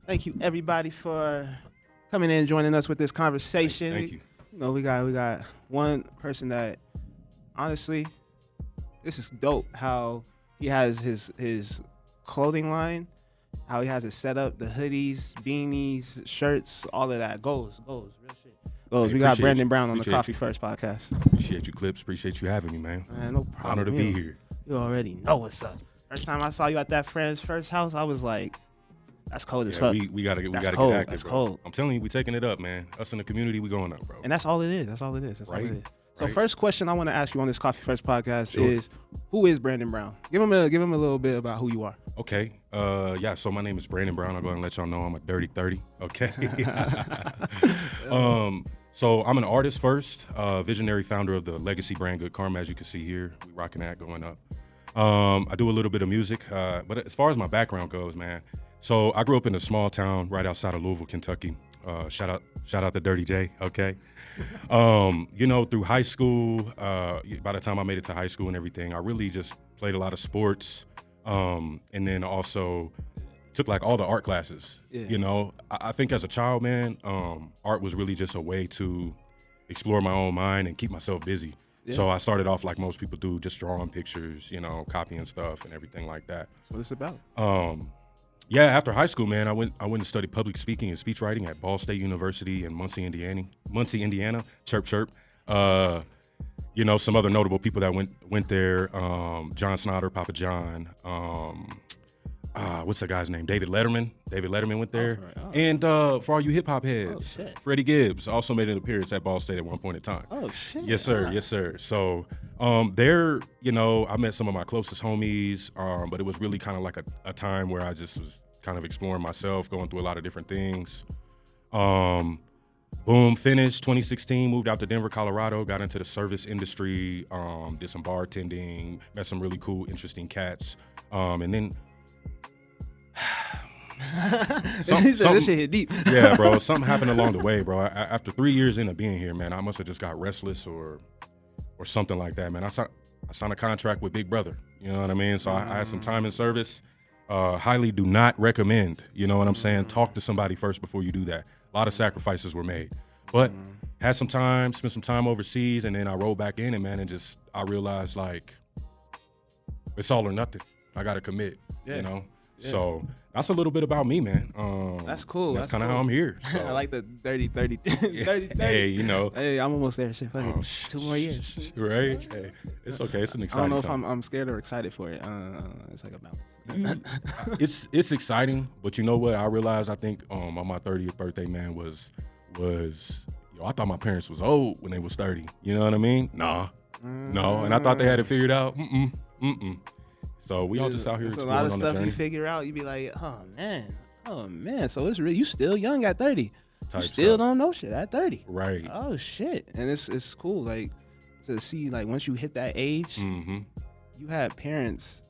Thank you, everybody, for coming in and joining us with this conversation. Thank you. You know, we got one person that, honestly, this is dope. How he has his clothing line, how he has it set up, the hoodies, beanies, shirts, all of that goes, real shit. Goes. Hey, We got appreciate Brandon you. Brown on the Appreciate Coffee you. First podcast. Appreciate you, Clips. Appreciate you having me, man. Man, no problem. Honor to be here. You already know what's up. First time I saw you at that friend's first house, I was like, that's cold as Yeah, fuck. we gotta That's get cold. active, That's bro. cold. I'm telling you, we taking it up, man. Us in the community, we going up, bro. And that's all it is. That's all it is. That's all Right. it is. So Right. first question I want to ask you on this Coffee First podcast Sure. is, who is Brandon Brown? Give him a little bit about who you are. Okay. Yeah. So my name is Brandon Brown. I'll go ahead and let y'all know I'm a dirty 30. Okay. So I'm an artist first, visionary founder of the legacy brand Good Karma, as you can see here. We rocking that, going up. I do a little bit of music, but as far as my background goes, man. So I grew up in a small town right outside of Louisville, Kentucky. Shout out to Dirty J. Okay. Through high school, by the time I made it to high school and everything, I really just played a lot of sports, and then also took like all the art classes. Yeah. You know, I think as a child, man, art was really just a way to explore my own mind and keep myself busy. Yeah. So I started off like most people do, just drawing pictures, copying stuff and everything like that. That's what it's about. Yeah, after high school, man, I went and studied public speaking and speech writing at Ball State University in Muncie, Indiana. Chirp, chirp. Some other notable people that went there. John Snyder, Papa John. What's the guy's name? David Letterman. David Letterman went there. Oh. And for all you hip hop heads, shit. Freddie Gibbs also made an appearance at Ball State at one point in time. Oh shit. Yes, sir. Wow. Yes, sir. So there, I met some of my closest homies, but it was really kind of like a time where I just was kind of exploring myself, going through a lot of different things. Boom, finished 2016, moved out to Denver, Colorado, got into the service industry, did some bartending, met some really cool, interesting cats. And then This shit hit deep. yeah, bro, something happened along the way, bro. After 3 years into being here, man, I must have just got restless or something like that, man. I signed a contract with Big Brother, you know what I mean? So I had some time in service. Highly do not recommend, you know what I'm saying? Talk to somebody first before you do that. A lot of sacrifices were made. But had some time, spent some time overseas, and then I rolled back in, and man, I realized, like, it's all or nothing. I got to commit, Yeah. Yeah. So that's a little bit about me, man. That's cool. That's kind of cool. how I'm here. So. I like the 30, 30, 30, 30. Hey, Hey, I'm almost there. Shit, fuck Oh, it. 2 more years. Right? Hey, it's okay. It's an I exciting don't know if time. I'm scared or excited for it. It's like a balance. It's exciting, but you know what? I realized, I think on my 30th birthday, man, was I thought my parents was old when they was 30. You know what I mean? Nah. No. And I thought they had it figured out. Mm-mm. So we all just out here It's a lot exploring of on the stuff you journey. figure out. You be like, oh man. So it's really, you still young at 30. Type You still stuff. don't know shit at 30. Right. Oh shit. And it's cool, like, to see, like, once you hit that age, Mm-hmm. you had parents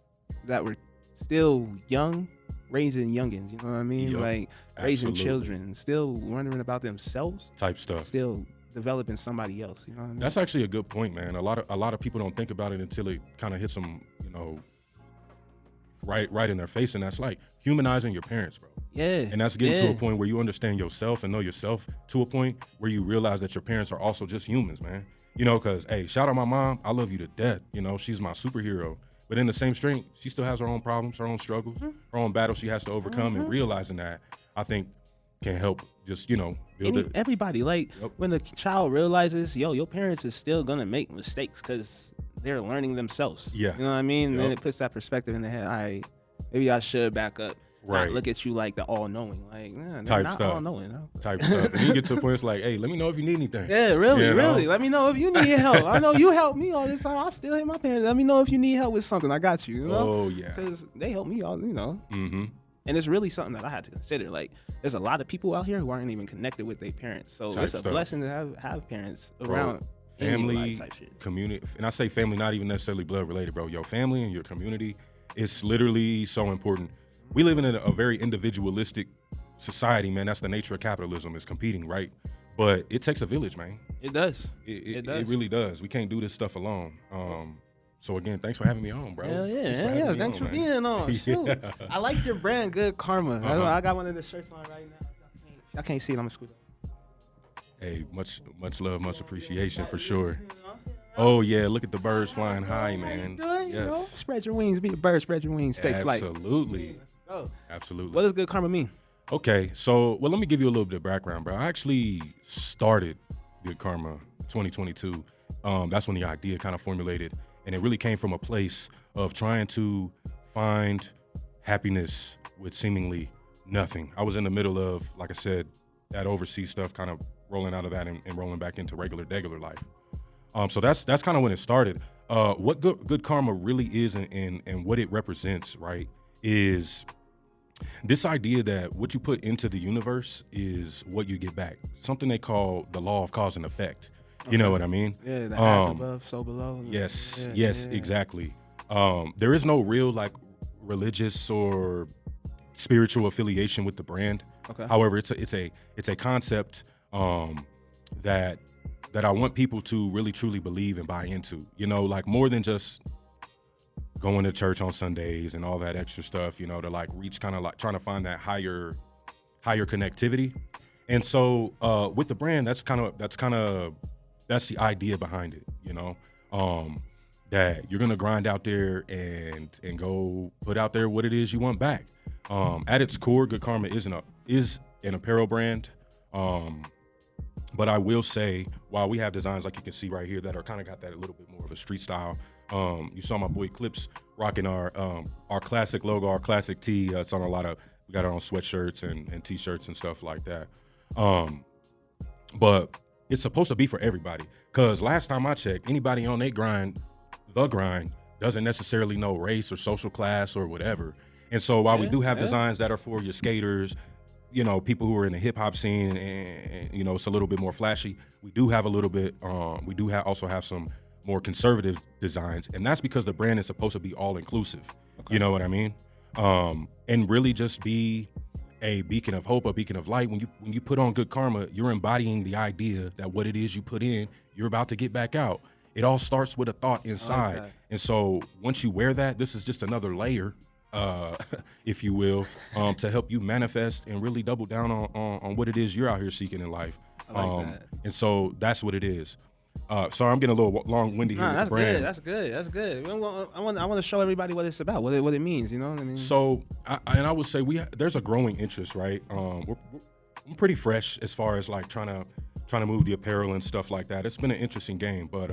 that were still young, raising youngins. You know what I mean? Yup. Like raising Absolutely. children, still wondering about themselves, Type stuff. still developing somebody else. You know what I mean? That's actually a good point, man. A lot of people don't think about it until it kind of hits them, right in their face, and that's like humanizing your parents, bro. yeah. And that's getting to yeah. a point where you understand yourself and know yourself to a point where you realize that your parents are also just humans, man. Because, hey, shout out my mom. I love you to death. She's my superhero. But in the same string, she still has her own problems, her own struggles, her own battles she has to overcome. And realizing that, I think, can help just, build it. Everybody, like, Yep. when the child realizes, your parents is still gonna make mistakes because they're learning themselves. Yeah. You know what I mean? Yep. And it puts that perspective in their head. Maybe I should back up. Right. Not look at you like the all-knowing. Like, they're Type not stuff. all-knowing. Huh? Type stuff. And you get to a point, it's like, hey, let me know if you need anything. Yeah, really, You know? really. Let me know if you need help. I know you helped me all this time. I still hate my parents. Let me know if you need help with something. I got you. You know? Oh, yeah. Because they helped me all. Mm-hmm. And it's really something that I had to consider. Like, there's a lot of people out here who aren't even connected with their parents. So Type it's a stuff. blessing to have parents Bro, around in your family, life type shit. community, and I say family, not even necessarily blood related, bro. Your family and your community is literally so important. We live in a very individualistic society, man. That's the nature of capitalism, is competing, right? But it takes a village, man. It does. It does. really does. We can't do this stuff alone. So again, thanks for having me on, bro. Hell yeah, Thanks for hell having yeah. me Thanks on, for man. being on. Shoot. Yeah. I like your brand, Good Karma. Uh-huh. I got one of the shirts on right now. I can't see it. I'm gonna scoot up. Hey, much love, much appreciation for sure. Oh yeah, look at the birds flying high, man. Good, you know? Yes, Spread your wings, be a bird. Spread your wings, take flight. absolutely, Oh. absolutely. What does Good Karma mean? Okay, so well, let me give you a little bit of background, bro. I actually started Good Karma 2022. That's when the idea kind of formulated, and it really came from a place of trying to find happiness with seemingly nothing. I was in the middle of, like I said, that overseas stuff, kind of rolling out of that and rolling back into regular life. So that's kind of when it started. What good karma really is and what it represents, right, is this idea that what you put into the universe is what you get back. Something they call the law of cause and effect. You know what I mean? Yeah, the as above, so below. Yes, Yeah, yes, yeah. exactly. There is no real like religious or spiritual affiliation with the brand. Okay. However, it's a concept that I want people to really truly believe and buy into. You know, like more than just going to church on Sundays and all that extra stuff. You know, to like reach kind of like trying to find that higher connectivity. And so with the brand, that's the idea behind it. You know, that you're gonna grind out there and go put out there what it is you want back. At its core, Good Karma is an apparel brand. But I will say, while we have designs like you can see right here that are kind of got that a little bit more of a street style, you saw my boy Clips rocking our classic logo, our classic tee. It's on we got it on sweatshirts and t-shirts and stuff like that. But it's supposed to be for everybody. Cause last time I checked, anybody on the grind doesn't necessarily know race or social class or whatever. And so while we do have designs that are for your skaters, you know, people who are in the hip hop scene and you know, it's a little bit more flashy. We do have a little bit, also have some more conservative designs. And that's because the brand is supposed to be all inclusive. Okay. You know what I mean? And really just be a beacon of hope, a beacon of light. When you put on Good Karma, you're embodying the idea that what it is you put in, you're about to get back out. It all starts with a thought inside. Okay. And so once you wear that, this is just another layer, if you will, to help you manifest and really double down on what it is you're out here seeking in life. I like that. And so that's what it is. Sorry, I'm getting a little long-winded here. That's brand. good. That's good. I want to show everybody what it's about, what it means. You know what I mean? So, I would say there's a growing interest, right? We're pretty fresh as far as like trying to move the apparel and stuff like that. It's been an interesting game, but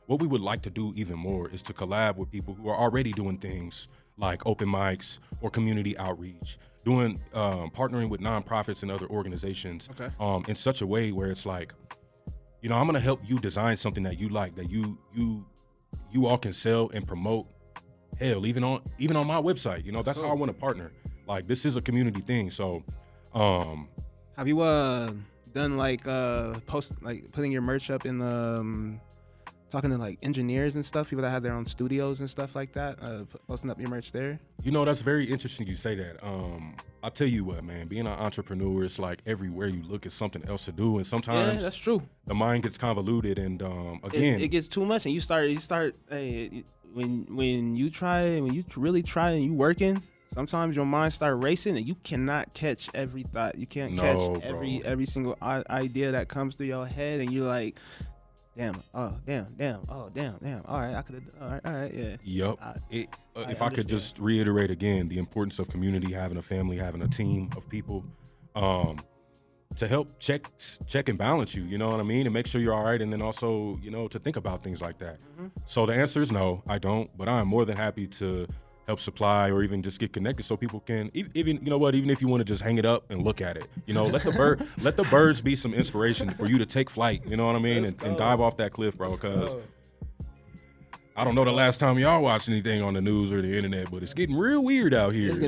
what we would like to do even more is to collab with people who are already doing things like open mics or community outreach, doing partnering with nonprofits and other organizations, in such a way where it's like, you know, I'm gonna help you design something that you like, that you all can sell and promote. Hell, even on my website, you know, that's how I want to partner. Like, this is a community thing. So, have you done like putting your merch up in talking to like engineers and stuff, people that have their own studios and stuff like that, posting up your merch there? You know, that's very interesting you say that. I'll tell you what, man, being an entrepreneur, it's like everywhere you look is something else to do. And sometimes that's true. The mind gets convoluted and again, it gets too much and you start when you really try and you working, sometimes your mind start racing and you cannot catch every thought. You can't catch every single idea that comes through your head, and you're like, damn, all right, I could have, all right, yeah. Yep. If I could just reiterate again, the importance of community, having a family, having a team of people, to help check and balance you, you know what I mean? And make sure you're all right. And then also, you know, to think about things like that. Mm-hmm. So the answer is no, I don't, but I'm more than happy to help supply or even just get connected so people can even, you know what, even if you want to just hang it up and look at it, you know, let the birds be some inspiration for you to take flight, you know what I mean? And dive off that cliff, bro, because I don't know the last time y'all watched anything on the news or the internet, but it's getting real weird out here. It's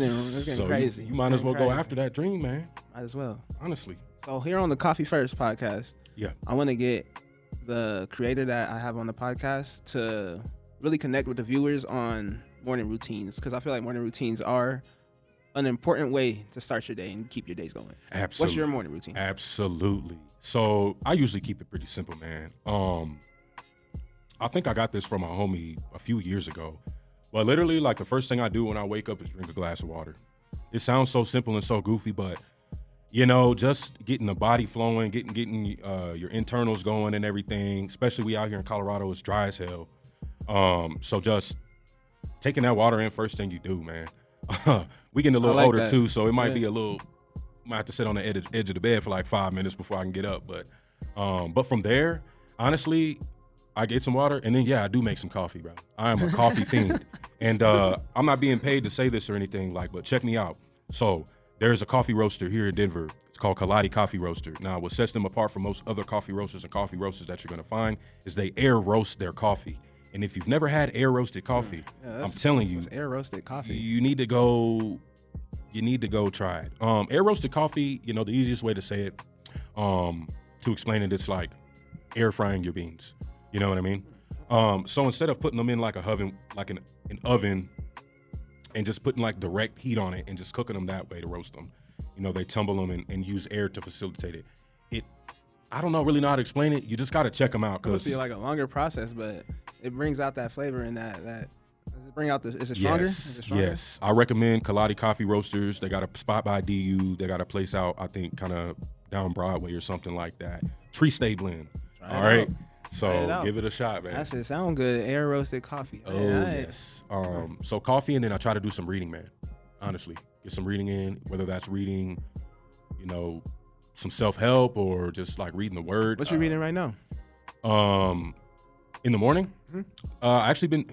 getting crazy. You might as well go after that dream, man. Might as well. Honestly. So here on the Coffee First podcast, I want to get the creator that I have on the podcast to really connect with the viewers on morning routines, because I feel like morning routines are an important way to start your day and keep your days going. Absolutely. What's your morning routine? Absolutely. So I usually keep it pretty simple, man. I think I got this from a homie a few years ago. But literally, like the first thing I do when I wake up is drink a glass of water. It sounds so simple and so goofy, but just getting the body flowing, getting your internals going and everything. Especially we out here in Colorado, it's dry as hell. So just taking that water in first thing you do, man. We getting a little older that. Too, so it might be a little. Might have to sit on the edge of the bed for like 5 minutes before I can get up. But from there, honestly, I get some water and then I do make some coffee, bro. I am a coffee fiend, and I'm not being paid to say this or anything but check me out. So there's a coffee roaster here in Denver. It's called Kaladi Coffee Roaster. Now, what sets them apart from most other coffee roasters and coffee roasters that you're gonna find is they air roast their coffee. And if you've never had air roasted coffee, I'm telling you, air roasted coffee. You need to go. You need to go try it. Air roasted coffee, the easiest way to say it, to explain it, it's like air frying your beans. You know what I mean? So instead of putting them in like a oven, like an oven, and just putting like direct heat on it and just cooking them that way to roast them, they tumble them and use air to facilitate it. I don't really know how to explain it. You just got to check them out. It must be like a longer process, but it brings out that flavor and that does it bring out is it stronger? Yes. I recommend Kaladi Coffee Roasters. They got a spot by DU. They got a place out, I think, kind of down Broadway or something like that. Tree Stay Blend. All right. So give it a shot, man. That should sound good. Air roasted coffee. Oh, yes. So coffee, and then I try to do some reading, man. Honestly, get some reading in, whether that's reading, some self-help or just like reading the word. What you reading right now? In the morning? Mm-hmm. I actually been,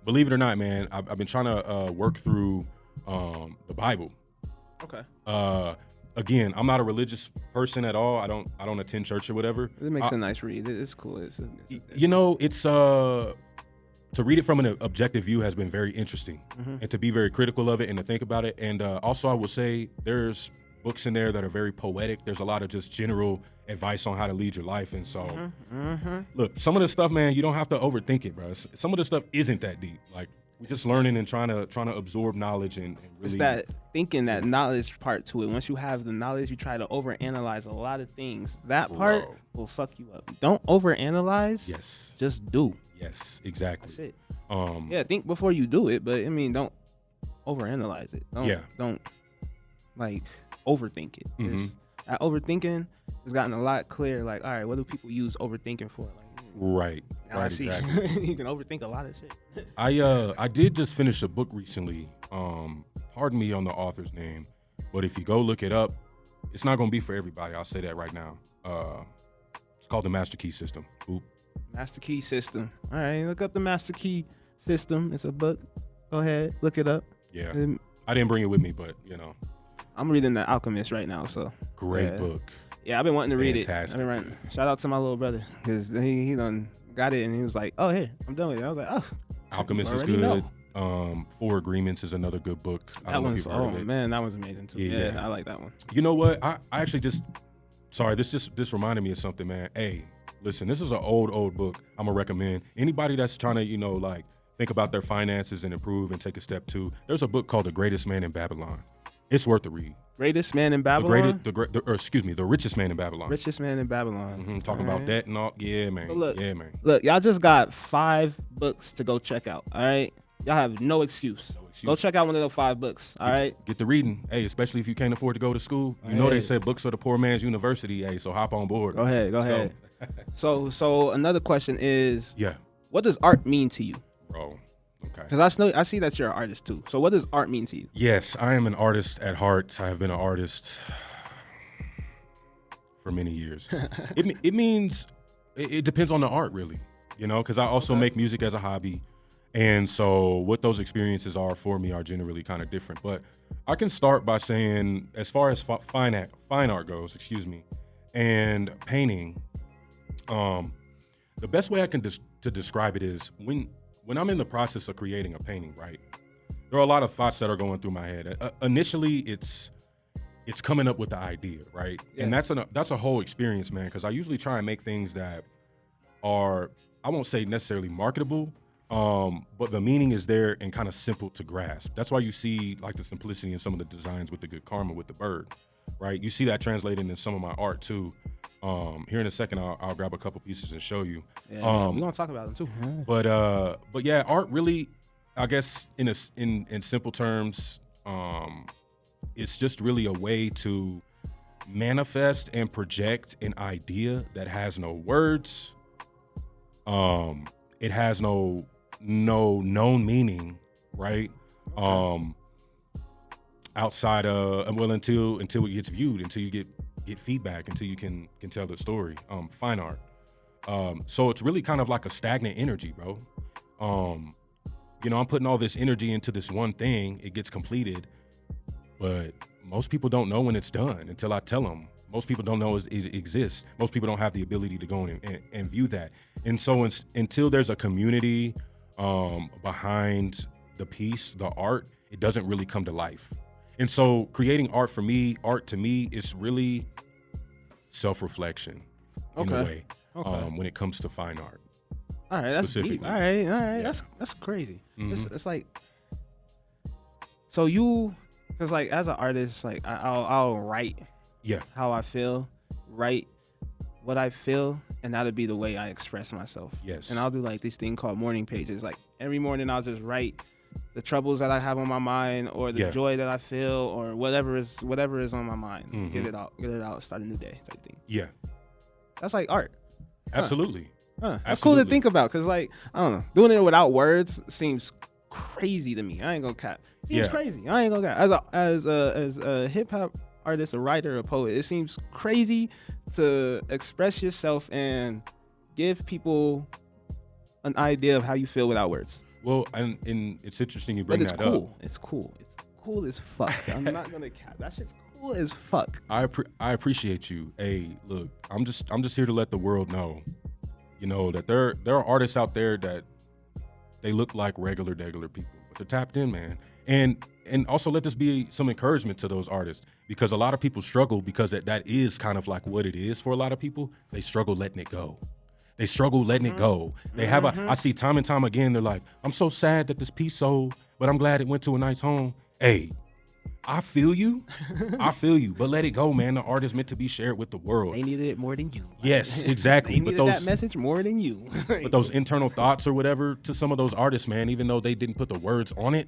believe it or not, man, I've been trying to work through the Bible. Okay. Again, I'm not a religious person at all. I don't attend church or whatever. It makes a nice read. It's cool. It's to read it from an objective view has been very interesting, and to be very critical of it and to think about it. And also, I will say there's books in there that are very poetic. There's a lot of just general advice on how to lead your life. And so, look, some of the stuff, man, you don't have to overthink it, bro. Some of the stuff isn't that deep. Like, we're just learning and trying to absorb knowledge and really. It's that thinking, that knowledge part to it. Once you have the knowledge, you try to overanalyze a lot of things. That part will fuck you up. Don't overanalyze. Yes. Just do. Yes, exactly. That's it. Think before you do it, but I mean, don't overanalyze it. Don't like overthink it. Mm-hmm. That overthinking has gotten a lot clearer. Like, all right, what do people use overthinking for? Like, right. Now I see. Exactly. You can overthink a lot of shit. I did just finish a book recently. Pardon me on the author's name, but if you go look it up, it's not gonna be for everybody. I'll say that right now. It's called The Master Key System. Oop. Master Key System. All right, look up The Master Key System. It's a book. Go ahead, look it up. Yeah. I didn't bring it with me, but I'm reading The Alchemist right now, so great book. Yeah, I've been wanting to read Fantastic. it. Shout out to my little brother because he done got it and he was like, "Oh, here, I'm done with it." I was like, "Oh." Alchemist is good. Four Agreements is another good book. That one's man, that one's amazing too. Yeah, I like that one. You know what? I actually this reminded me of something, man. Hey, listen, this is an old book. I'm gonna recommend anybody that's trying to like think about their finances and improve and take a step too. There's a book called The Greatest Man in Babylon. It's worth the read. Greatest Man in Babylon? The Richest Man in Babylon. Richest Man in Babylon. Talking about debt and all. Yeah, man. So look, y'all just got 5 books to go check out, all right? Y'all have no excuse. Go check out one of those 5 books, all right? Get the reading. Hey, especially if you can't afford to go to school. You know they said books are the poor man's university, hey, so hop on board. Go ahead. So another question is, what does art mean to you? Bro. Okay. Because I see that you're an artist too. So what does art mean to you? Yes, I am an artist at heart. I have been an artist for many years. It means it depends on the art, really. Because I also make music as a hobby, and so what those experiences are for me are generally kind of different. But I can start by saying, as far as fine art goes, and painting, the best way I can to describe it is when I'm in the process of creating a painting, right, there are a lot of thoughts that are going through my head. Initially, it's coming up with the idea, right? Yeah. And that's a whole experience, man, because I usually try and make things that are, I won't say necessarily marketable, but the meaning is there and kind of simple to grasp. That's why you see like the simplicity in some of the designs with the Good Karma with the bird, right? You see that translated in some of my art too. Here in a second, I'll grab a couple pieces and show you. Yeah, we're gonna talk about them too. But yeah, art really, I guess in simple terms, it's just really a way to manifest and project an idea that has no words. It has no known meaning, right? Outside of until it gets viewed, until you get feedback, until you can tell the story. Fine art. So it's really kind of like a stagnant energy, bro. I'm putting all this energy into this one thing. It gets completed, but most people don't know when it's done until I tell them. Most people don't know it exists. Most people don't have the ability to go and view that. And so until there's a community behind the piece, the art, it doesn't really come to life. And so creating art to me is really self-reflection in a way when it comes to fine art. All right, that's deep. All right. Yeah. That's crazy. Mm-hmm. It's like, so you, because like as an artist, like I'll write how I feel, write what I feel, and that'll be the way I express myself. Yes. And I'll do like this thing called morning pages. Like every morning I'll just write the troubles that I have on my mind, or the joy that I feel, or whatever is on my mind. Mm-hmm. Get it out, start a new day type thing. Yeah. That's like art. Absolutely. That's cool to think about, because like, I don't know, doing it without words seems crazy to me. I ain't gonna cap. Seems crazy. I ain't gonna cap. As a hip hop artist, a writer, a poet, it seems crazy to express yourself and give people an idea of how you feel without words. Well, and it's interesting you bring that cool. up. It's cool. It's cool as fuck. I'm not gonna cap. That shit's cool as fuck. I appreciate you. Hey, look, I'm just here to let the world know, that there are artists out there that they look like regular people, but they're tapped in, man. And also let this be some encouragement to those artists, because a lot of people struggle because that is kind of like what it is for a lot of people. They struggle letting it go. They struggle letting it go. They have I see time and time again, they're like, I'm so sad that this piece sold, but I'm glad it went to a nice home. Hey, I feel you. But let it go, man. The art is meant to be shared with the world. They needed it more than you. Yes, exactly. They needed that message more than you. But those internal thoughts or whatever, to some of those artists, man, even though they didn't put the words on it,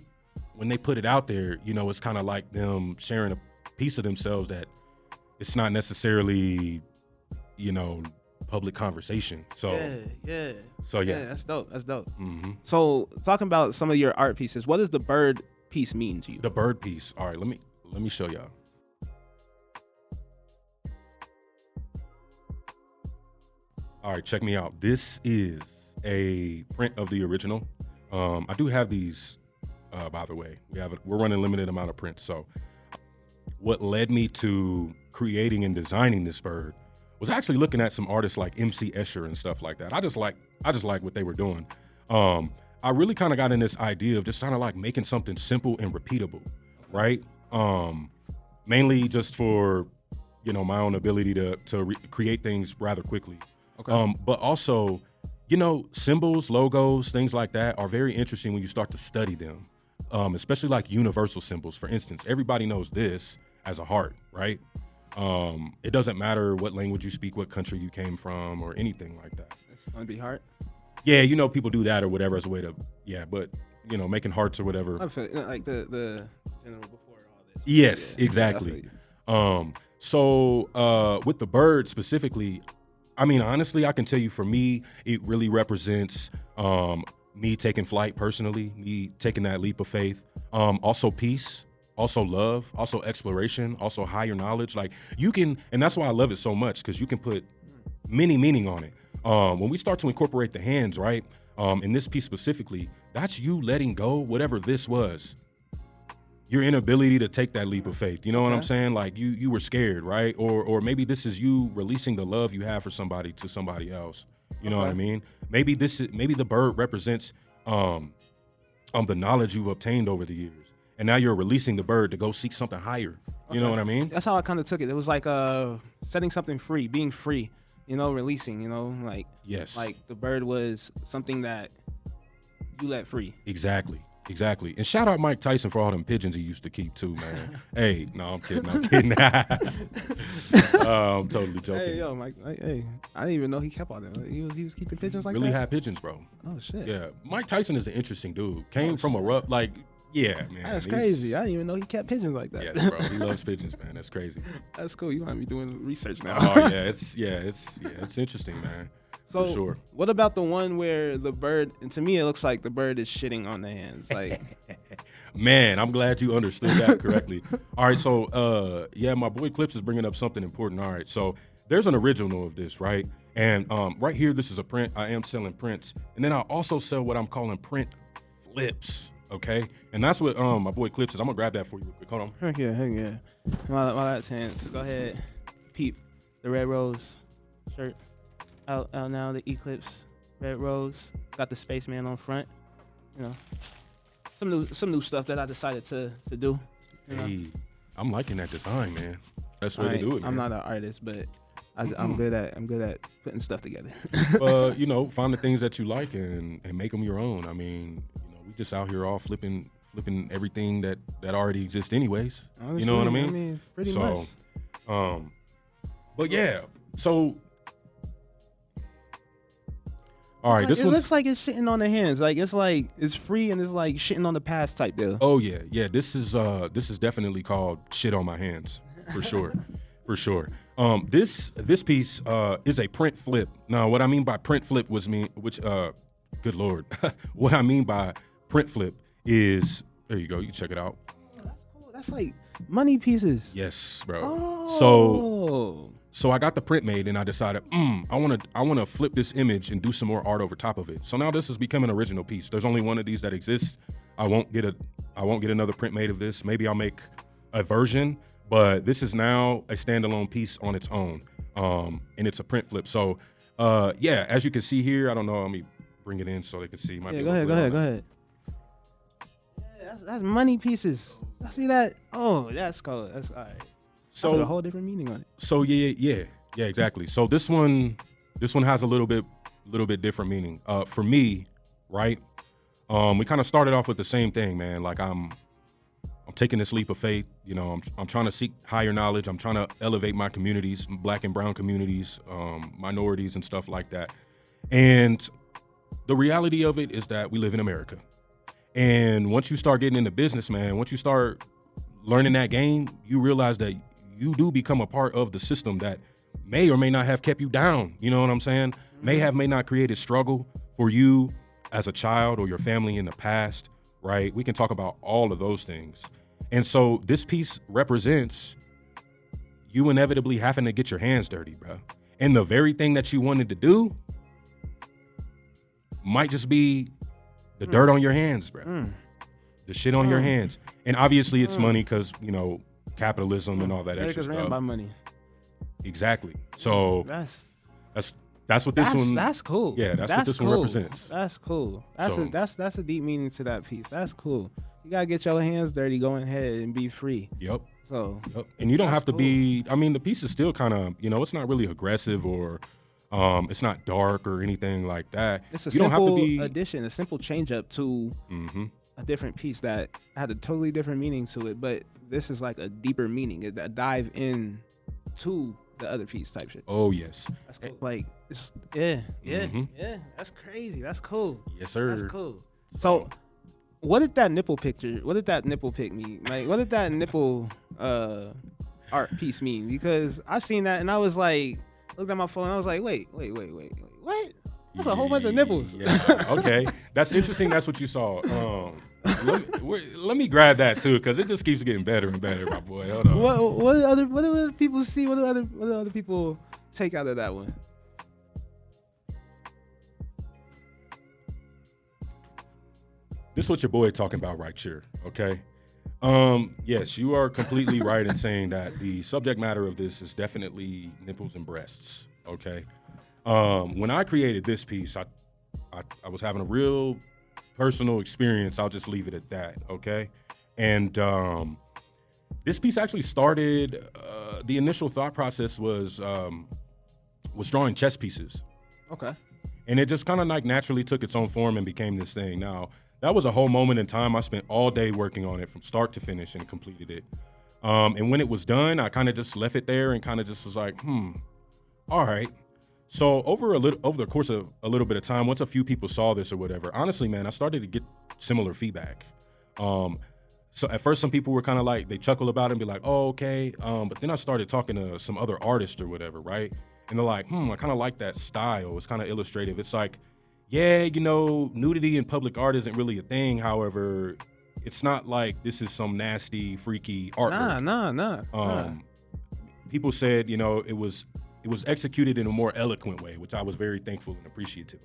when they put it out there, it's kind of like them sharing a piece of themselves that it's not necessarily, public conversation. So yeah. So yeah, that's dope. Mm-hmm. So talking about some of your art pieces, what does the bird piece mean to you? The bird piece. All right, let me show y'all. All right, check me out. This is a print of the original. I do have these, by the way. We're running a limited amount of prints. So what led me to creating and designing this bird was actually looking at some artists like MC Escher and stuff like that. I just like what they were doing. I really kind of got in this idea of just kind of like making something simple and repeatable, right? Mainly just for, my own ability to create things rather quickly. Okay. But also, symbols, logos, things like that are very interesting when you start to study them, especially like universal symbols. For instance, everybody knows this as a heart, right? It doesn't matter what language you speak, what country you came from, or anything like that. It's gonna be heart. Yeah, people do that or whatever as a way to, but making hearts or whatever. I feel like the general before all this. Yes, Yeah, exactly. So with the bird specifically, I mean, honestly, I can tell you for me, it really represents me taking flight personally, me taking that leap of faith, also peace, also love, also exploration, also higher knowledge. Like you can, and that's why I love it so much, because you can put many meaning on it. When we start to incorporate the hands, right, in this piece specifically, that's you letting go whatever this was. Your inability to take that leap of faith. You know what I'm saying? Like you were scared, right? Or maybe this is you releasing the love you have for somebody to somebody else. You know what I mean? Maybe the bird represents the knowledge you've obtained over the years. And now you're releasing the bird to go seek something higher. You know what I mean? That's how I kind of took it. It was like setting something free, being free, releasing, like yes, like the bird was something that you let free. Exactly. Exactly. And shout out Mike Tyson for all them pigeons he used to keep too, man. Hey, no, I'm kidding. I'm kidding. I'm totally joking. Hey, yo, Mike. Hey, I didn't even know he kept all that. He was keeping pigeons like Really that. had pigeons, bro. Oh shit. Yeah. Mike Tyson is an interesting dude. Came from a rough, like, yeah, man. That's he's- crazy. I didn't even know he kept pigeons like that. Yes, bro. He loves pigeons, man. That's crazy. That's cool. You might be doing research now. Oh yeah, it's interesting, man. So, For sure. what about the one where the bird? And to me, it looks like the bird is shitting on the hands. Like, Man, I'm glad you understood that correctly. All right, so yeah, my boy Clips is bringing up something important. All right, so there's an original of this, right? And right here, this is a print. I am selling prints, and then I also sell what I'm calling print flips. Okay, and that's what my boy Clips is. I'm gonna grab that for you real quick. Hold on. heck yeah. While that's hands, go ahead. Peep the Red Rose shirt out now. The Eclipse Red Rose got the Spaceman on front. You know, some new stuff that I decided to do. You know? Hey, I'm liking that design, man. That's the way I to do ain't- it, man. I'm not an artist, but I'm good at putting stuff together. You know, find the things that you like and make them your own. I mean, you know, we just out here all flipping everything that already exists anyways. You know what I Honestly, mean? pretty much. But yeah, so all right, Like, this it one's looks like it's shitting on the hands. Like it's free and it's like shitting on the past type deal. oh yeah, this is definitely called shit on my hands for sure. For sure. This piece is a print flip. Now, what I mean by print flip good Lord. What I mean by print flip is, there you go, you can check it out. That's cool. That's like money pieces. Yes, bro. Oh. So I got the print made and I decided, I wanna flip this image and do some more art over top of it. So now this has become an original piece. There's only one of these that exists. I won't get another print made of this. Maybe I'll make a version, but this is now a standalone piece on its own. And it's a print flip. So yeah, as you can see here, I don't know, let me bring it in so they can see. Might Yeah, be go a little ahead. glare on that. Yeah, that's money pieces. I see that. Oh, that's cool. That's all right. So put a So whole different meaning on it. So yeah, exactly. So this one has a little bit different meaning. For me, right? We kind of started off with the same thing, man. Like I'm taking this leap of faith. You know, I'm trying to seek higher knowledge. I'm trying to elevate my communities, Black and brown communities, minorities and stuff like that. And the reality of it is that we live in America. And once you start getting into business, man, once you start learning that game, you realize that you do become a part of the system that may or may not have kept you down. You know what I'm saying? May not created struggle for you as a child or your family in the past, right? We can talk about all of those things. And so this piece represents you inevitably having to get your hands dirty, bro. And the very thing that you wanted to do might just be the dirt on your hands, bro. The shit on your hands. And obviously it's money because, you know, capitalism and all that extra America's ran stuff. by money. Exactly. So that's what this one. That's cool. Yeah, that's what this one cool. represents. That's cool. So- That's a deep meaning to that piece. That's cool. You gotta get your hands dirty, go ahead and be free. Yep. So Yep. And you don't That's have to cool. be. I mean, the piece is still kind of, you know, it's not really aggressive or, it's not dark or anything like that. it's a you don't have to simple be. addition, a simple change up to Mhm. a different piece that had a totally different meaning to it. But this is like a deeper meaning, a dive in to the other piece type shit. Oh yes. That's cool. Like it's yeah. Mhm. That's crazy. That's cool. Yes, sir. That's cool. So, what did that nipple picture? What did that nipple pic mean? Like, what did that nipple art piece mean? Because I seen that and I was like, looked at my phone. And I was like, wait, what? That's a whole bunch of nipples. Yeah. Okay. That's interesting. That's what you saw. Let me grab that too, because it just keeps getting better and better, my boy. Hold on. What do other people see? What do other people take out of that one? This is what your boy talking about right here, okay? Yes, you are completely right in saying that the subject matter of this is definitely nipples and breasts, okay? When I created this piece, I was having a real personal experience. I'll just leave it at that, okay? And this piece actually started, the initial thought process was drawing chess pieces. Okay. And it just kind of like naturally took its own form and became this thing. Now, that was a whole moment in time. I spent all day working on it from start to finish and completed it. And when it was done, I kind of just left it there and kind of just was like, all right. So over the course of a little bit of time, once a few people saw this or whatever, honestly, man, I started to get similar feedback. So at first, some people were kind of like, they chuckle about it and be like, oh, okay. But then I started talking to some other artists or whatever, right? And they're like, I kind of like that style. It's kind of illustrative. It's like, yeah, nudity in public art isn't really a thing. However, it's not like this is some nasty, freaky artwork. Nah. People said, it was executed in a more eloquent way, which I was very thankful and appreciative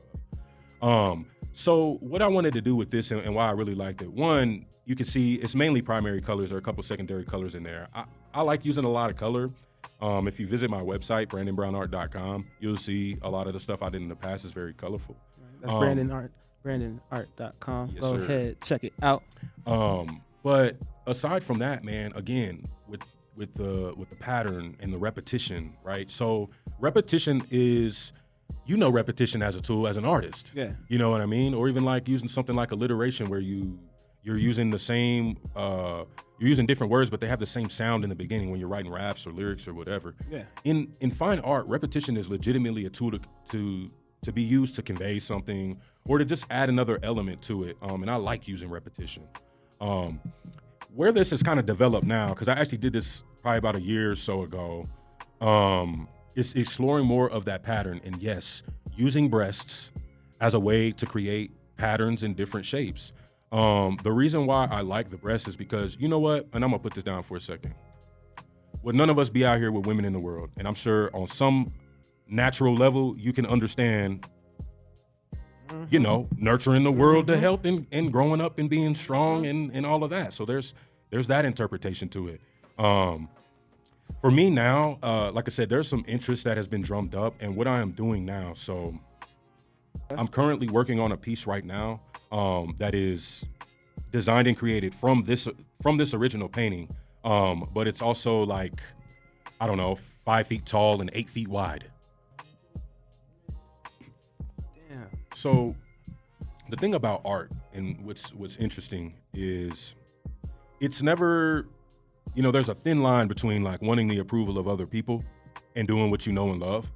of. So what I wanted to do with this and why I really liked it, one, you can see it's mainly primary colors. There are a couple secondary colors in there. I like using a lot of color. If you visit my website, brandonbrownart.com, you'll see a lot of the stuff I did in the past is very colorful. That's brandonart.com. Yes, Go sir. ahead, check it out. But aside from that, man, again, with the pattern and the repetition, right? So repetition is, repetition as a tool as an artist. Yeah. You know what I mean? Or even like using something like alliteration where you're using the same, you're using different words, but they have the same sound in the beginning when you're writing raps or lyrics or whatever. Yeah. In fine art, repetition is legitimately a tool to be used to convey something or to just add another element to it. And I like using repetition. Where this has kind of developed now, because I actually did this probably about a year or so ago, is exploring more of that pattern. And yes, using breasts as a way to create patterns in different shapes. The reason why I like the breast is because, you know what? And I'm going to put this down for a second. Would none of us be out here with women in the world? And I'm sure on some natural level, you can understand, nurturing the world to health and growing up and being strong and all of that. So there's that interpretation to it. For me now, like I said, there's some interest that has been drummed up and what I am doing now. So I'm currently working on a piece right now that is designed and created from this original painting. But it's also like, 5 feet tall and 8 feet wide. Damn. So the thing about art and what's interesting is it's never, there's a thin line between like wanting the approval of other people and doing what you know and love.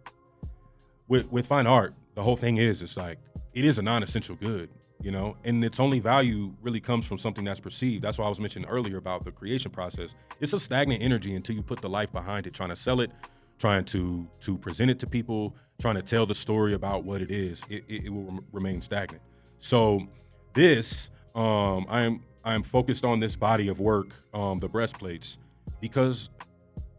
With fine art, the whole thing is, it's like, it is a non-essential good, and its only value really comes from something that's perceived. That's why I was mentioning earlier about the creation process. It's a stagnant energy until you put the life behind it, trying to sell it, trying to present it to people, trying to tell the story about what it is. It will remain stagnant. So this, I am focused on this body of work, the breastplates, because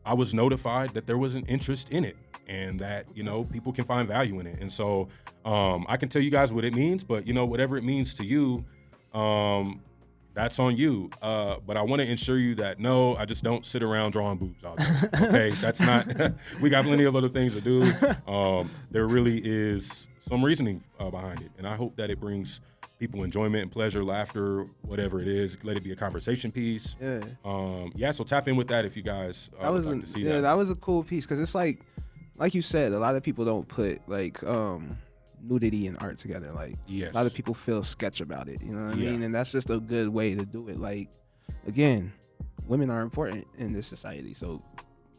I was notified that there was an interest in it and that, people can find value in it. And so I can tell you guys what it means, but, whatever it means to you, that's on you. But I want to ensure you that, no, I just don't sit around drawing boobs all day. Okay, that's not, we got plenty of other things to do. There really is some reasoning behind it. And I hope that it brings people enjoyment and pleasure, laughter, whatever it is. Let it be a conversation piece. Yeah. So tap in with that if you guys would like to see that. That was a cool piece because it's like you said, a lot of people don't put like nudity and art together. Like Yes. a lot of people feel sketch about it. You know what I Yeah. mean? And that's just a good way to do it. Like, again, women are important in this society, so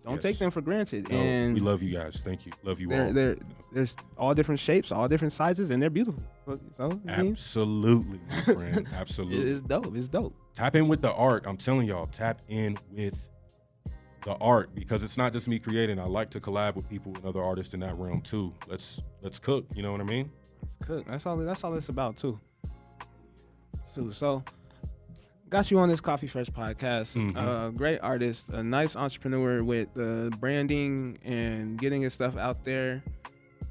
don't Yes. take them for granted. No, and we love you guys. Thank you. Love you all. there's all different shapes, all different sizes, and they're beautiful. So I mean, Absolutely, my friend. Absolutely. it's dope. It's dope. Tap in with the art. I'm telling y'all, tap in with the art because it's not just me creating. I like to collab with people and other artists in that realm too. Let's cook. You know what I mean? Cook. That's all it's about too. So got you on this Coffee Fresh podcast. Mhm. Great artist, a nice entrepreneur with branding and getting his stuff out there.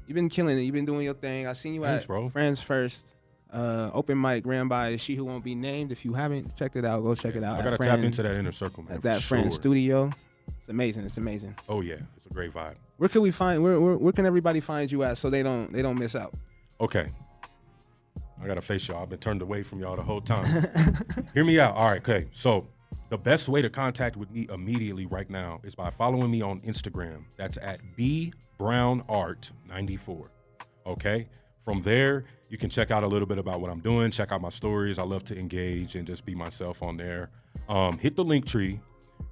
You've been killing it. You've been doing your thing. I seen you Thanks, at bro. Friends First. Open mic ran by She Who Won't Be Named. If you haven't checked it out, go check it out. I gotta tap into that inner circle, man. at that for Friend sure. studio. It's amazing. It's amazing. Oh yeah, it's a great vibe. Where can we find? Where can everybody find you at so they don't miss out? Okay. I gotta face y'all. I've been turned away from y'all the whole time. Hear me out. All right, okay. So the best way to contact with me immediately right now is by following me on Instagram. That's at @BBrownArt94. Okay. From there, you can check out a little bit about what I'm doing, check out my stories. I love to engage and just be myself on there. Hit the link tree.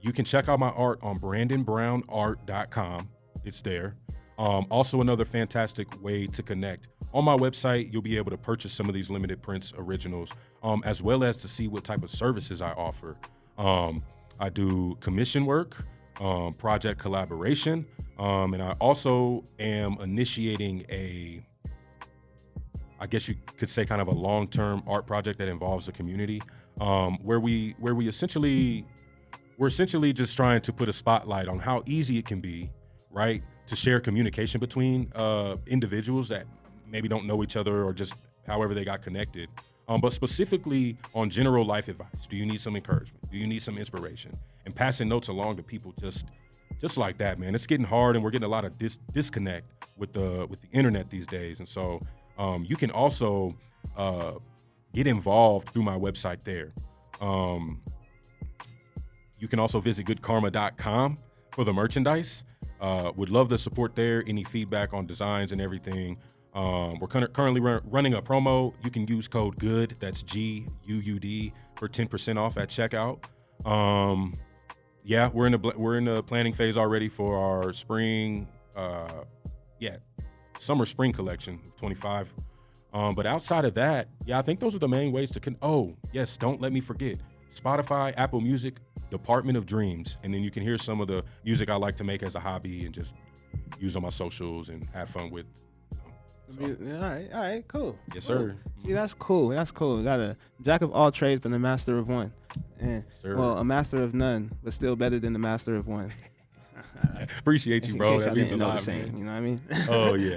You can check out my art on BrandonBrownArt.com. It's there. Also, another fantastic way to connect. On my website, you'll be able to purchase some of these limited prints originals, as well as to see what type of services I offer. I do commission work, project collaboration, and I also am initiating I guess you could say kind of a long-term art project that involves the community, where we're essentially just trying to put a spotlight on how easy it can be, right, to share communication between individuals that maybe don't know each other or just however they got connected. But specifically on general life advice. Do you need some encouragement? Do you need some inspiration? And passing notes along to people just like that, man. It's getting hard, and we're getting a lot of disconnect with the internet these days. And so you can also get involved through my website there. You can also visit goodkarma.com for the merchandise. Would love the support there. Any feedback on designs and everything. We're currently running a promo. You can use code GOOD, that's GUUD, for 10% off at checkout. Yeah, we're in the planning phase already for our summer spring collection 25. But outside of that, yeah, I think those are the main ways to oh, yes, don't let me forget. Spotify, Apple Music, Department of Dreams. And then you can hear some of the music I like to make as a hobby and just use on my socials and have fun with. So. All right, cool. Yes, sir. See, that's cool. We got a jack of all trades, but a master of one. Sir. Well, a master of none, but still better than the master of one. Appreciate you, bro. That means a lot, man. You know what I mean? Oh, yeah.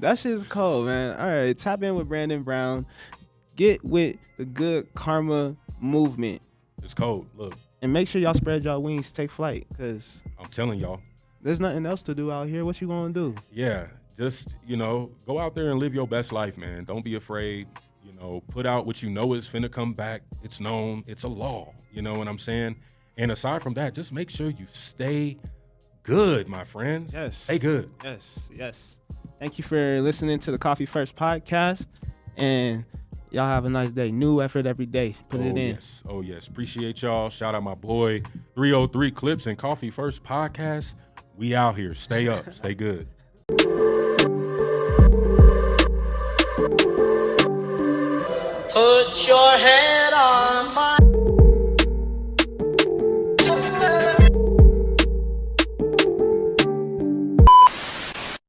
That shit's cold, man. All right, tap in with Brandon Brown. Get with the Good Karma movement. It's cold. Look. And make sure y'all spread y'all wings, take flight, because I'm telling y'all. There's nothing else to do out here. What you gonna do? Yeah. Just, go out there and live your best life, man. Don't be afraid. Put out what you know is finna come back. It's known. It's a law. You know what I'm saying? And aside from that, just make sure you stay good, my friends. Yes. Stay good. Yes. Thank you for listening to the Coffee First podcast. And y'all have a nice day. New effort every day. Put it in. Yes. Oh, yes. Appreciate y'all. Shout out my boy, 303 Clips and Coffee First podcast. We out here. Stay up. Stay good. Put your head on